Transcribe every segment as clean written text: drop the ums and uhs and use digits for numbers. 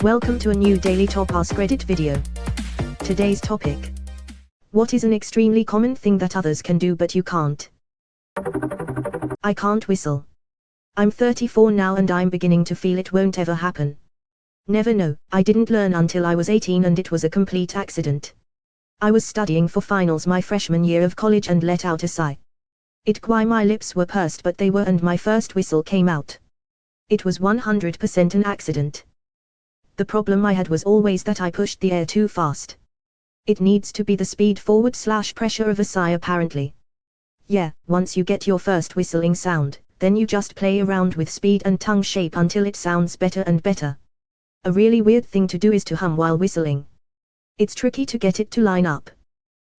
Welcome to a new daily top Askreddit video. Today's topic: what is an extremely common thing that others can do but you can't? I can't whistle. I'm 34 now and I'm beginning to feel it won't ever happen. Never know, I didn't learn until I was 18 and it was a complete accident. I was studying for finals my freshman year of college and let out a sigh. My lips were pursed but they were, and my first whistle came out. It was 100% an accident. The problem I had was always that I pushed the air too fast. It needs to be the speed / pressure of a sigh apparently. Yeah, once you get your first whistling sound, then you just play around with speed and tongue shape until it sounds better and better. A really weird thing to do is to hum while whistling. It's tricky to get it to line up.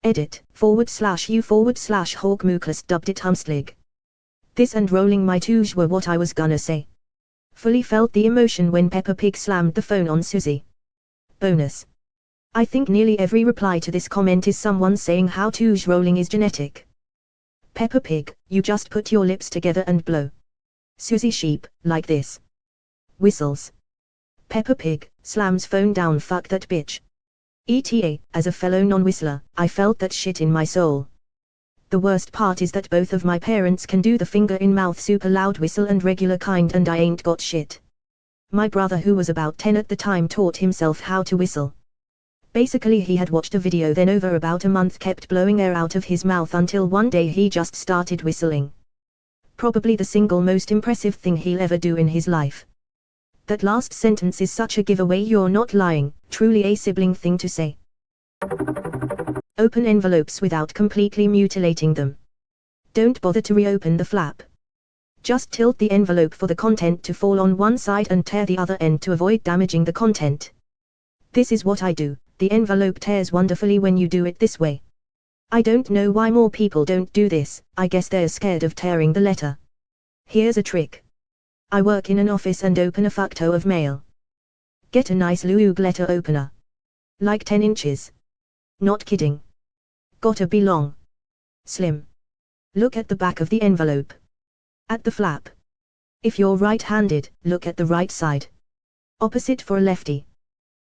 Edit, /u/hawk dubbed it humslig. This and rolling my T's were what I was gonna say. Fully felt the emotion when Peppa Pig slammed the phone on Susie. Bonus. I think nearly every reply to this comment is someone saying how T's rolling is genetic. Peppa Pig, you just put your lips together and blow. Susie Sheep, like this. Whistles. Peppa Pig, slams phone down, fuck that bitch. ETA, as a fellow non-whistler, I felt that shit in my soul. The worst part is that both of my parents can do the finger-in-mouth super loud whistle and regular kind, and I ain't got shit. My brother, who was about 10 at the time, taught himself how to whistle. Basically he had watched a video, then over about a month kept blowing air out of his mouth until one day he just started whistling. Probably the single most impressive thing he'll ever do in his life. That last sentence is such a giveaway, you're not lying, truly a sibling thing to say. Open envelopes without completely mutilating them. Don't bother to reopen the flap. Just tilt the envelope for the content to fall on one side and tear the other end to avoid damaging the content. This is what I do. The envelope tears wonderfully when you do it this way. I don't know why more people don't do this, I guess they're scared of tearing the letter. Here's a trick. I work in an office and open a fuckto of mail. Get a nice lug letter opener. Like 10 inches. Not kidding. Gotta be long. Slim. Look at the back of the envelope. At the flap. If you're right-handed, look at the right side. Opposite for a lefty.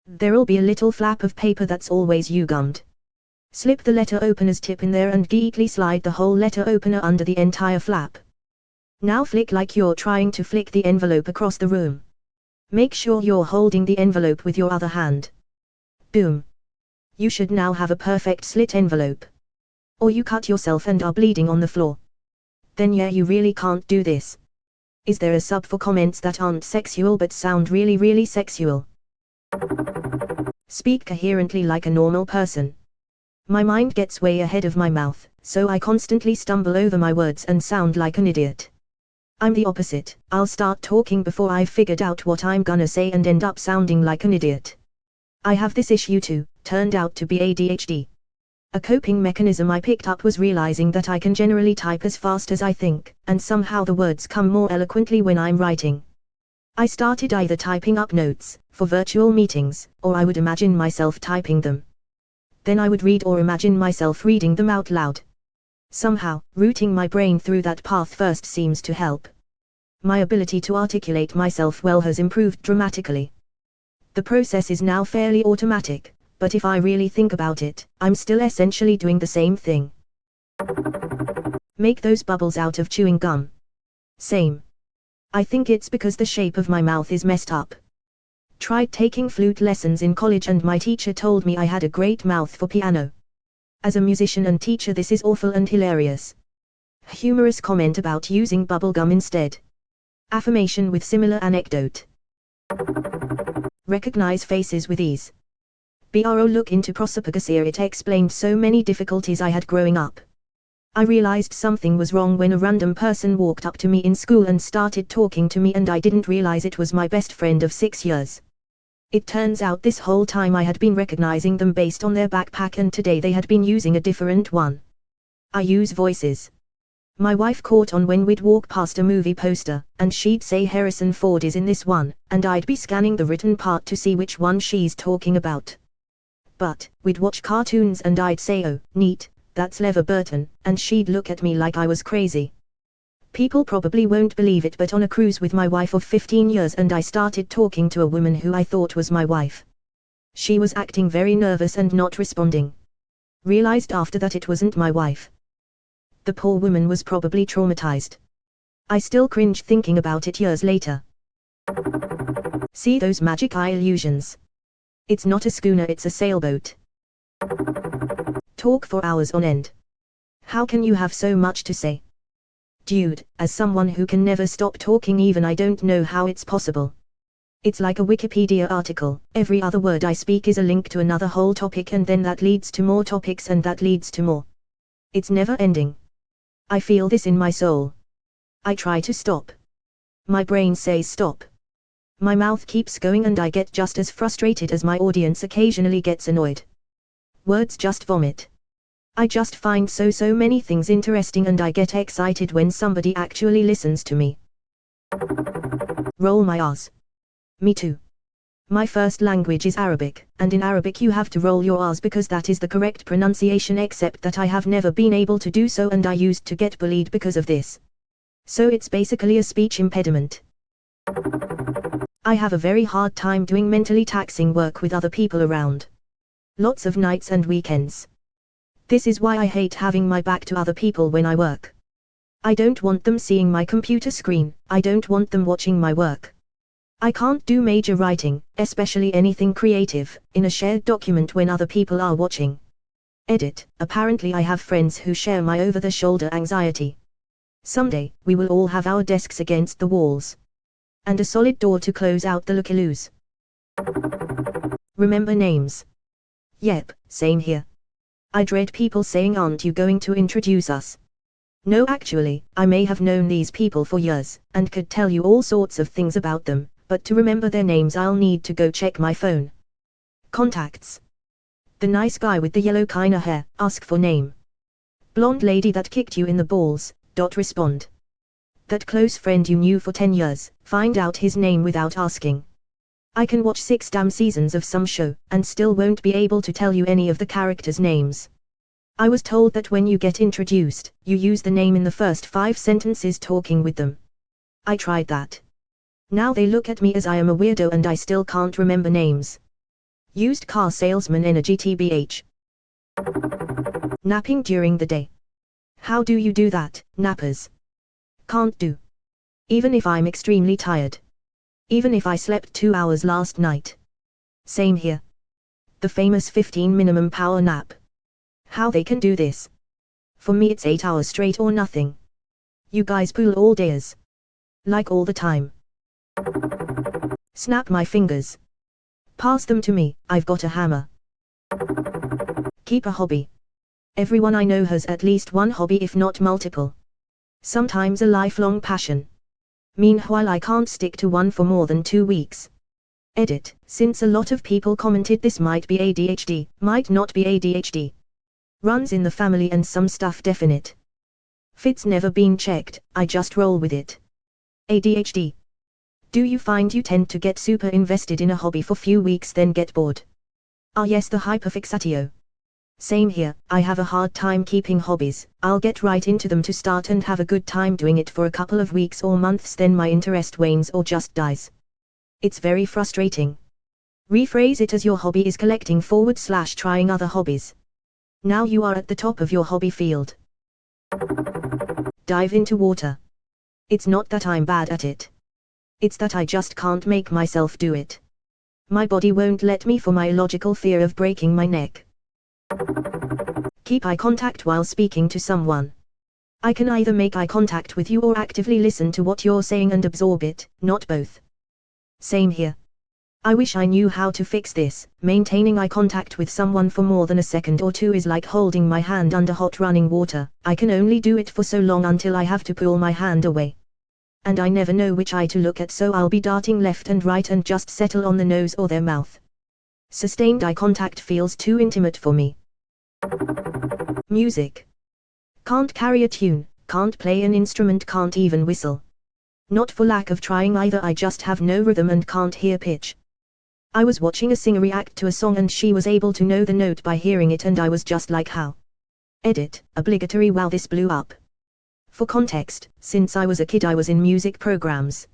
There'll be a little flap of paper that's always U-gummed. Slip the letter opener's tip in there and neatly slide the whole letter opener under the entire flap. Now flick like you're trying to flick the envelope across the room. Make sure you're holding the envelope with your other hand. Boom. You should now have a perfect slit envelope. Or you cut yourself and are bleeding on the floor. Then yeah, you really can't do this. Is there a sub for comments that aren't sexual but sound really, really sexual? Speak coherently like a normal person. My mind gets way ahead of my mouth, so I constantly stumble over my words and sound like an idiot. I'm the opposite. I'll start talking before I've figured out what I'm gonna say and end up sounding like an idiot. I have this issue too, turned out to be ADHD. A coping mechanism I picked up was realizing that I can generally type as fast as I think, and somehow the words come more eloquently when I'm writing. I started either typing up notes, for virtual meetings, or I would imagine myself typing them. Then I would read or imagine myself reading them out loud. Somehow, routing my brain through that path first seems to help. My ability to articulate myself well has improved dramatically. The process is now fairly automatic, but if I really think about it, I'm still essentially doing the same thing. Make those bubbles out of chewing gum. Same. I think it's because the shape of my mouth is messed up. Tried taking flute lessons in college and my teacher told me I had a great mouth for piano. As a musician and teacher, this is awful and hilarious. Humorous comment about using bubblegum instead. Affirmation with similar anecdote. Recognize faces with ease. Bro look into prosopagnosia. It explained so many difficulties I had growing up. I realized something was wrong when a random person walked up to me in school and started talking to me, and I didn't realize it was my best friend of 6 years. It turns out this whole time I had been recognizing them based on their backpack, and today they had been using a different one. I use voices. My wife caught on when we'd walk past a movie poster, and she'd say Harrison Ford is in this one, and I'd be scanning the written part to see which one she's talking about. But, we'd watch cartoons and I'd say, oh, neat, that's LeVar Burton, and she'd look at me like I was crazy. People probably won't believe it, but on a cruise with my wife of 15 years and I started talking to a woman who I thought was my wife. She was acting very nervous and not responding. Realized after that it wasn't my wife. The poor woman was probably traumatized. I still cringe thinking about it years later. See those magic eye illusions? It's not a schooner, it's a sailboat. Talk for hours on end. How can you have so much to say? Dude, as someone who can never stop talking, even I don't know how it's possible. It's like a Wikipedia article. Every other word I speak is a link to another whole topic, and then that leads to more topics, and that leads to more. It's never ending. I feel this in my soul. I try to stop. My brain says stop. My mouth keeps going and I get just as frustrated as my audience occasionally gets annoyed. Words just vomit. I just find so many things interesting and I get excited when somebody actually listens to me. Roll my R's. Me too. My first language is Arabic, and in Arabic you have to roll your R's because that is the correct pronunciation, except that I have never been able to do so and I used to get bullied because of this. So it's basically a speech impediment. I have a very hard time doing mentally taxing work with other people around. Lots of nights and weekends. This is why I hate having my back to other people when I work. I don't want them seeing my computer screen, I don't want them watching my work. I can't do major writing, especially anything creative, in a shared document when other people are watching. Edit. Apparently I have friends who share my over-the-shoulder anxiety. Someday, we will all have our desks against the walls. And a solid door to close out the looky-loos. Remember names. Yep, same here. I dread people saying, "Aren't you going to introduce us?" No, actually, I may have known these people for years, and could tell you all sorts of things about them, but to remember their names I'll need to go check my phone. Contacts. The nice guy with the yellow kinda hair, ask for name. Blonde lady that kicked you in the balls, respond. That close friend you knew for 10 years, find out his name without asking. I can watch 6 damn seasons of some show, and still won't be able to tell you any of the characters' names. I was told that when you get introduced, you use the name in the first 5 sentences talking with them. I tried that. Now they look at me as I am a weirdo and I still can't remember names. Used car salesman energy tbh. Napping during the day. How do you do that, nappers? Can't do. Even if I'm extremely tired. Even if I slept 2 hours last night. Same here. The famous 15 minimum power nap. How they can do this? For me it's 8 hours straight or nothing. You guys pull all dayers. Like all the time. Snap my fingers. Pass them to me, I've got a hammer. Keep a hobby. Everyone I know has at least one hobby, if not multiple. Sometimes a lifelong passion. Meanwhile I can't stick to one for more than 2 weeks. Edit. Since a lot of people commented this might be ADHD, might not be ADHD. Runs in the family and some stuff definite. Fit's never been checked, I just roll with it. ADHD. Do you find you tend to get super invested in a hobby for few weeks then get bored? Ah yes, the hyperfixatio. Same here, I have a hard time keeping hobbies. I'll get right into them to start and have a good time doing it for a couple of weeks or months, then my interest wanes or just dies. It's very frustrating. Rephrase it as your hobby is collecting / trying other hobbies. Now you are at the top of your hobby field. Dive into water. It's not that I'm bad at it. It's that I just can't make myself do it. My body won't let me for my illogical fear of breaking my neck. Keep eye contact while speaking to someone. I can either make eye contact with you or actively listen to what you're saying and absorb it, not both. Same here. I wish I knew how to fix this. Maintaining eye contact with someone for more than a second or two is like holding my hand under hot running water. I can only do it for so long until I have to pull my hand away. And I never know which eye to look at, so I'll be darting left and right and just settle on the nose or their mouth. Sustained eye contact feels too intimate for me. Music. Can't carry a tune, can't play an instrument, can't even whistle. Not for lack of trying either, I just have no rhythm and can't hear pitch. I was watching a singer react to a song and she was able to know the note by hearing it and I was just like, how? Edit. Obligatory. Wow, this blew up. For context, since I was a kid I was in music programs.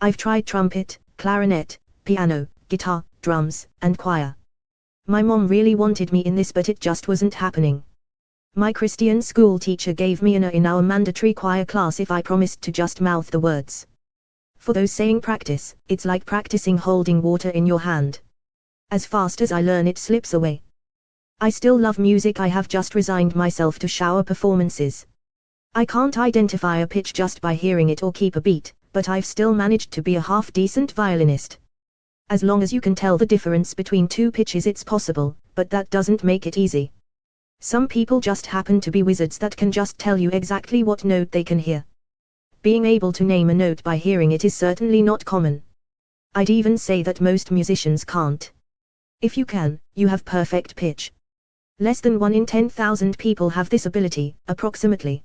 I've tried trumpet, clarinet, piano, guitar, drums, and choir. My mom really wanted me in this but it just wasn't happening. My Christian school teacher gave me an A in our mandatory choir class if I promised to just mouth the words. For those saying practice, it's like practicing holding water in your hand. As fast as I learn it slips away. I still love music, I have just resigned myself to shower performances. I can't identify a pitch just by hearing it or keep a beat, but I've still managed to be a half-decent violinist. As long as you can tell the difference between two pitches it's possible, but that doesn't make it easy. Some people just happen to be wizards that can just tell you exactly what note they can hear. Being able to name a note by hearing it is certainly not common. I'd even say that most musicians can't. If you can, you have perfect pitch. Less than 1 in 10,000 people have this ability, approximately.